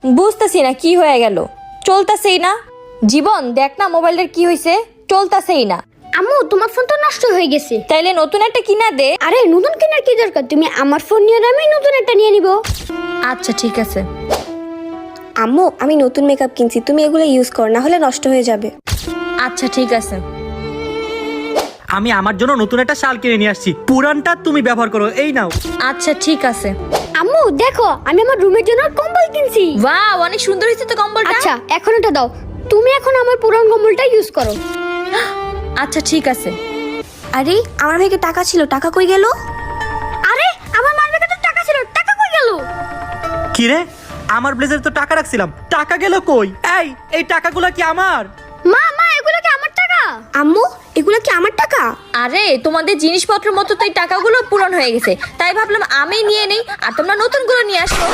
বুঝতেছি না কি হয়ে গেল, চলতেছেই না। জীবন দেখ না মোবাইলের কি হয়েছে, চলতেছেই না। আম্মু তোমার ফোন তো নষ্ট হয়ে গেছে। তাইলে নতুন একটা কিনা দে। আরে নতুন কেনার কি দরকার, তুমি আমার ফোন নিয়ে আমি নতুন একটা নিয়ে নিব। আচ্ছা ঠিক আছে। আম্মু আমি নতুন মেকআপ কিনছি, তুমি এগুলো ইউজ করো, না হলে নষ্ট হয়ে যাবে। আচ্ছা ঠিক আছে। আমি আমার জন্য নতুন একটা শাল কিনে নিয়ে আসছি, পুরানটা তুমি ব্যবহার করো, এই নাও। আচ্ছা ঠিক আছে। আম্মু দেখো আমি আমার রুমের জন্য কম্বল কিনছি। বাহ, অনেক সুন্দর হয়েছে তো কম্বলটা। আচ্ছা এখন এটা দাও, তুমি এখন আমার পুরান কম্বলটা ইউজ করো। আচ্ছা ঠিক আছে। আরে আমার ভাইকে টাকা ছিল, টাকা কই গেল? আরে আমার মার ব্যাগে তো টাকা ছিল, টাকা কই গেল? কি রে, আমার ব্লেজারে তো টাকা রাখছিলাম, টাকা গেল কই? এই টাকাগুলো কি আমার? মা মা এগুলো কি আমার টাকা? আম্মু এগুলো কি আমার টাকা? আরে তোমাদের জিনিসপত্র মতো তো এই টাকাগুলো পূরণ হয়ে গেছে, তাই ভাবলাম আমি নিয়ে নেই আর তোমরা নতুন করে নিয়ে আসো।